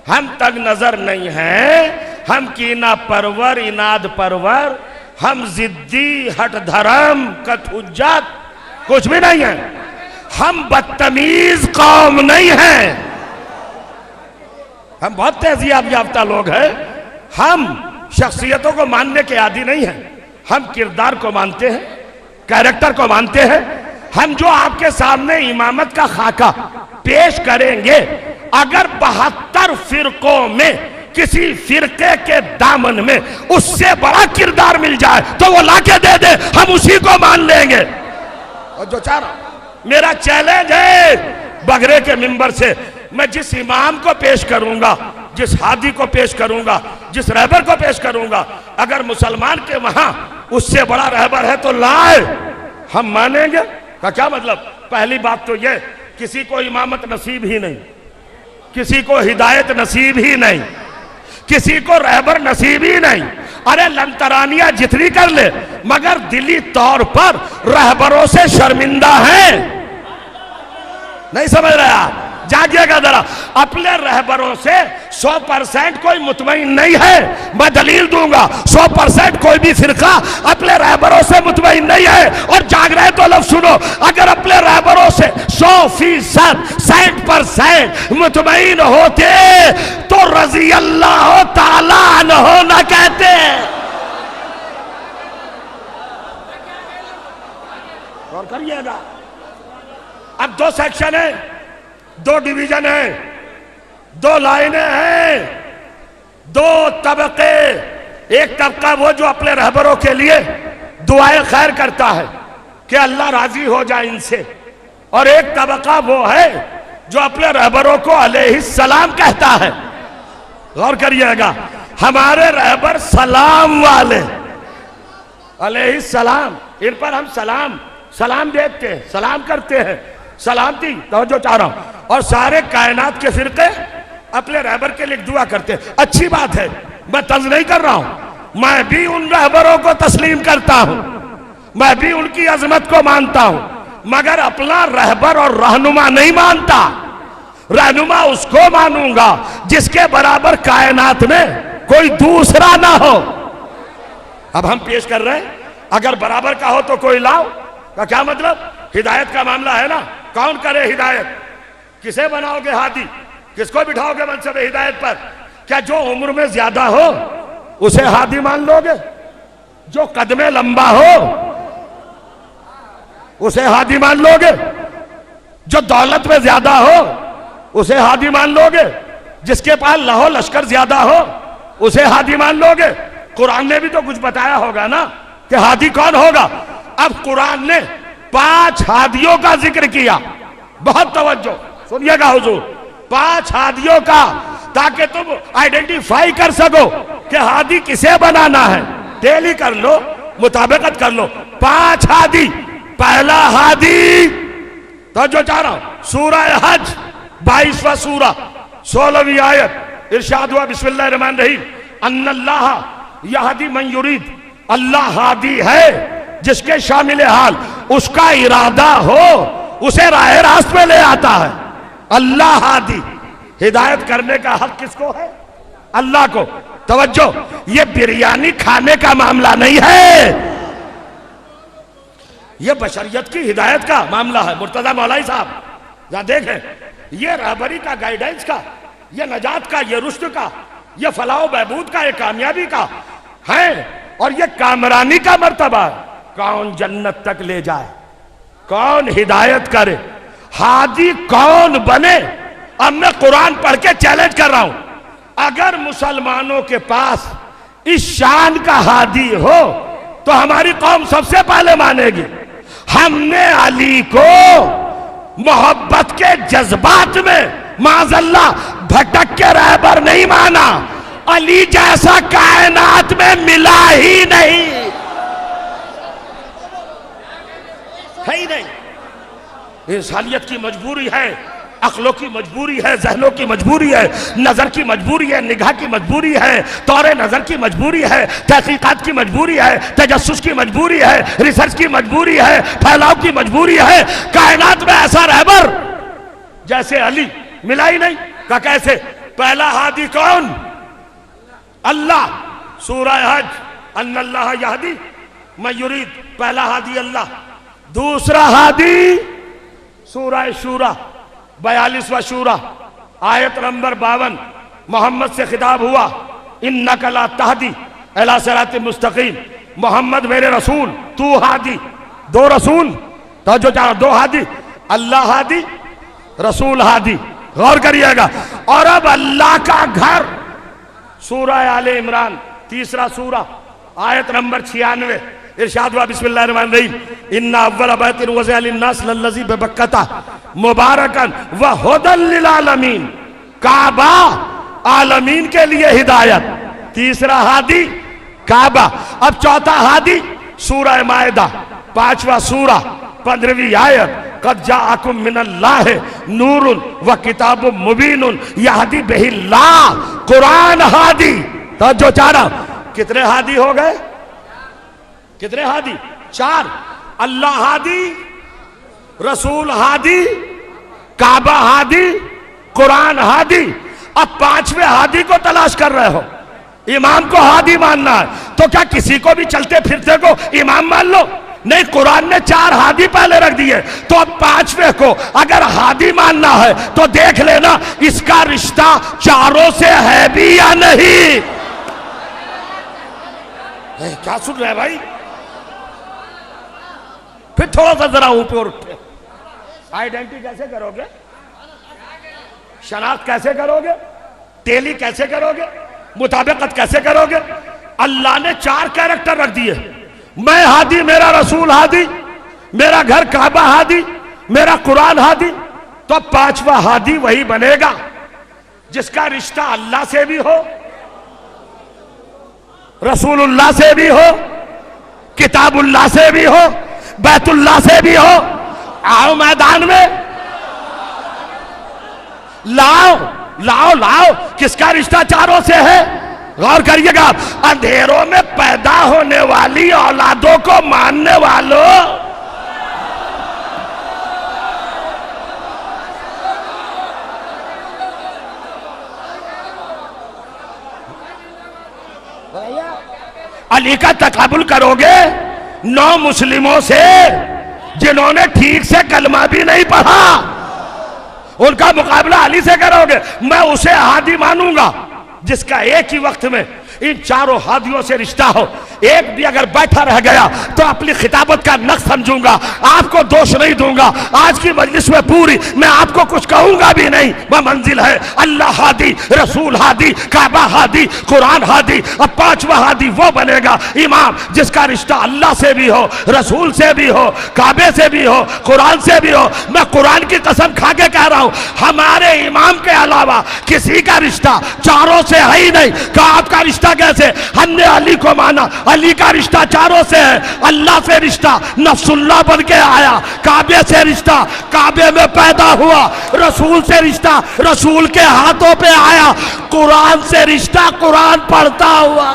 ہم تگ نظر نہیں ہیں، ہم کینہ پرور اناد پرور، ہم ضدی ہٹ دھرم کٹ حجت کچھ بھی نہیں ہیں، ہم بدتمیز قوم نہیں ہیں، ہم بہت تہذیب یافتہ لوگ ہیں، ہم شخصیتوں کو ماننے کے عادی نہیں ہیں، ہم کردار کو مانتے ہیں، کیریکٹر کو مانتے ہیں۔ ہم جو آپ کے سامنے امامت کا خاکہ پیش کریں گے، اگر 72 فرقوں میں کسی فرقے کے دامن میں اس سے بڑا کردار مل جائے تو وہ لا کے دے دے، ہم اسی کو مان لیں گے۔ اور جو چاہ رہا میرا چیلنج ہے بگرے کے منبر سے، میں جس امام کو پیش کروں گا، جس ہادی کو پیش کروں گا، جس رہبر کو پیش کروں گا، اگر مسلمان کے وہاں اس سے بڑا رہبر ہے تو لائے، ہم مانیں گے۔ کا کیا مطلب؟ پہلی بات تو یہ، کسی کو امامت نصیب ہی نہیں، کسی کو ہدایت نصیب ہی نہیں، کسی کو رہبر نصیب ہی نہیں۔ ارے لنترانیاں جتنی کر لے مگر دلی طور پر رہبروں سے شرمندہ ہیں۔ نہیں سمجھ رہے آپ؟ جاگیے گا ذرا، اپنے رہبروں سے 100% کوئی مطمئن نہیں ہے۔ میں دلیل دوں گا، 100% کوئی بھی فرقہ اپنے رہبروں سے مطمئن نہیں ہے۔ اور جاگ رہے تو لفظ سنو، اگر اپنے رہبروں سے 100% 60% مطمئن ہوتے تو رضی اللہ تعالیٰ عنہ نہ کہتے۔ غور کریے گا، اب 2 سیکشن ہیں، 2 ڈیویژن ہیں، 2 لائنیں ہیں، 2 طبقے۔ ایک طبقہ وہ جو اپنے رہبروں کے لیے دعائیں خیر کرتا ہے کہ اللہ راضی ہو جائے ان سے، اور ایک طبقہ وہ ہے جو اپنے رہبروں کو علیہ السلام کہتا ہے۔ غور کریے گا، ہمارے رہبر سلام والے، علیہ السلام، ان پر ہم سلام دیتے ہیں، سلام کرتے ہیں، سلامتی، توجہ چاہ رہا ہوں۔ اور سارے کائنات کے فرقے اپنے رہبر کے لیے دعا کرتے ہیں۔ اچھی بات ہے، میں طنز نہیں کر رہا ہوں، میں بھی ان رہبروں کو تسلیم کرتا ہوں، میں بھی ان کی عظمت کو مانتا ہوں، مگر اپنا رہبر اور رہنما نہیں مانتا۔ رہنما اس کو مانوں گا جس کے برابر کائنات میں کوئی دوسرا نہ ہو۔ اب ہم پیش کر رہے ہیں، اگر برابر کا ہو تو کوئی لاؤ۔ کا کیا مطلب؟ ہدایت کا معاملہ ہے نا، کون کرے ہدایت؟ کسے بناؤ گے ہادی؟ کس کو بٹھاؤ گے منصب ہدایت پر؟ کیا جو عمر میں زیادہ ہو اسے ہادی مان لو گے؟ جو قد میں لمبا ہو اسے ہادی مان لو گے؟ جو دولت میں زیادہ ہو اسے ہادی مان لو گے؟ جس کے پاس لہو لشکر زیادہ ہو اسے ہادی مان لو گے؟ قرآن نے بھی تو کچھ بتایا ہوگا نا کہ ہادی کون ہوگا۔ اب قرآن نے 5 ہادیوں کا ذکر کیا، بہت توجہ سنیے گا حضور، 5 ہادیوں کا، تاکہ تم آئیڈینٹیفائی کر سکو کہ ہادی کسے بنانا ہے۔ ٹیلی کر لو، مطابقت کر لو۔ 5 ہادی۔ پہلا ہادی، توجہ چاہ رہا ہوں، سورہ حج 22واں سورہ 16ویں آیت، ارشاد ہوا بسم اللہ الرحمن الرحیم، ان اللہ یہدی من یرید، اللہ ہادی ہے جس کے شامل حال اس کا ارادہ ہو اسے راہ راست میں لے آتا ہے۔ اللہ ہادی، ہدایت کرنے کا حق کس کو ہے؟ اللہ کو۔ توجہ، یہ بریانی کھانے کا معاملہ نہیں ہے، یہ بشریت کی ہدایت کا معاملہ ہے۔ مرتضی مولائی صاحب ذرا دیکھیں، یہ رہبری کا، گائیڈنس کا، یہ نجات کا، یہ رشد کا، یہ فلاح و بہبود کا، یہ کامیابی کا ہے، اور یہ کامرانی کا مرتبہ ہے۔ کون جنت تک لے جائے، کون ہدایت کرے، ہادی کون بنے؟ اب میں قرآن پڑھ کے چیلنج کر رہا ہوں، اگر مسلمانوں کے پاس اس شان کا ہادی ہو تو ہماری قوم سب سے پہلے مانے گی۔ ہم نے علی کو محبت کے جذبات میں معاذ اللہ بھٹک کے رہبر نہیں مانا، علی جیسا کائنات میں ملا ہی نہیں، ہے ہی نہیں۔ انسانیت کی مجبوری ہے، عقلوں کی مجبوری ہے، ذہنوں کی مجبوری ہے، نظر کی مجبوری ہے، نگاہ کی مجبوری ہے، طور نظر کی مجبوری ہے، تحقیقات کی مجبوری ہے، تجسس کی مجبوری ہے، ریسرچ کی مجبوری ہے، پھیلاؤ کی مجبوری ہے۔ کائنات میں ایسا رہبر جیسے علی ملا ہی نہیں۔ کہا کیسے؟ پہلا ہادی کون؟ اللہ. سورہ حج ان اللہ یہدی من یرید، پہلا ہادی اللہ. دوسرا ہادی سورہ شورى 42واں شورى آیت نمبر 52، محمد سے خطاب ہوا، انک لا تہدی الی صراط مستقیم، محمد میرے رسول، تو ہادی. دو رسول توجہ چاہو، دو ہادی، اللہ ہادی، رسول ہادی. غور کریے گا. اور اب اللہ کا گھر، سورہ آل عمران تیسرا سورہ آیت نمبر 96، ارشاد ہوا بسم اللہ الرحمن الرحیم ان اول بیت وضع للناس للذی ببکۃ مبارکا وہدی للعالمین. کعبہ عالمین کے لیے ہدایت. تیسرا ہادی کعبہ. اب چوتھا ہادی سورہ مائدہ 5واں سورہ 15ویں آیت، قد جاءکم من اللہ نور و کتاب مبین یہدی بہ اللہ. قرآن ہادی. توجہ چارہ. کتنے ہادی ہو گئے؟ کتنے ہادی؟ 4. اللہ ہادی، رسول ہادی، کعبہ ہادی، قرآن ہادی. اب 5ویں ہادی کو تلاش کر رہے ہو. امام کو ہادی ماننا ہے تو کیا کسی کو بھی چلتے پھرتے کو امام مان لو؟ نہیں، قرآن نے 4 ہادی پہلے رکھ دیے، تو اب 5ویں کو اگر ہادی ماننا ہے تو دیکھ لینا اس کا رشتہ چاروں سے ہے بھی یا نہیں. کیا سن رہے ہیں بھائی؟ پھر تھوڑا سا ذرا اوپر اٹھے. آئیڈینٹی کیسے کرو گے؟ شناخت کیسے کرو گے؟ ٹیلی کیسے کرو گے؟ مطابقت کیسے کرو گے؟ اللہ نے 4 کیریکٹر رکھ دیے. میں ہادی، میرا رسول ہادی، میرا گھر کعبہ ہادی، میرا قرآن ہادی. تو 5واں ہادی وہی بنے گا جس کا رشتہ اللہ سے بھی ہو، رسول اللہ سے بھی ہو، کتاب اللہ سے بھی ہو، بیت اللہ سے بھی ہو. آؤ میدان میں، لاؤ لاؤ لاؤ. کس کا رشتہ چاروں سے ہے؟ غور کریے گا. اندھیروں میں پیدا ہونے والی اولادوں کو ماننے والوں، علی کا تقابل کرو گے 9 مسلموں سے جنہوں نے ٹھیک سے کلمہ بھی نہیں پڑھا؟ ان کا مقابلہ علی سے کرو گے؟ میں اسے ہادی مانوں گا جس کا ایک ہی وقت میں ان 4 ہادیوں سے رشتہ ہو. ایک بھی اگر بیٹھا رہ گیا تو اپنی خطابت کا نقص سمجھوں گا، آپ کو دوش نہیں دوں گا. آج کی مجلس میں پوری میں آپ کو کچھ کہوں گا بھی نہیں. وہ منزل ہے اللہ ہادی، رسول ہادی، کعبہ ہادی، قرآن ہادی. اب 5واں ہادی وہ بنے گا امام جس کا رشتہ اللہ سے بھی ہو، رسول سے بھی ہو، کعبے سے بھی ہو، قرآن سے بھی ہو. میں قرآن کی قسم کھا کے کہہ رہا ہوں، ہمارے امام کے علاوہ کسی کا رشتہ چاروں سے ہے ہی نہیں. کہ آپ کا رشتہ کیسے؟ ہم نے علی کو مانا، علی کا رشتہ چاروں سے ہے. اللہ سے رشتہ نفس اللہ بن کے آیا، کعبے سے رشتہ کعبے میں پیدا ہوا، رسول سے رشتہ رسول کے ہاتھوں پہ آیا، قرآن سے رشتہ قرآن پڑھتا ہوا.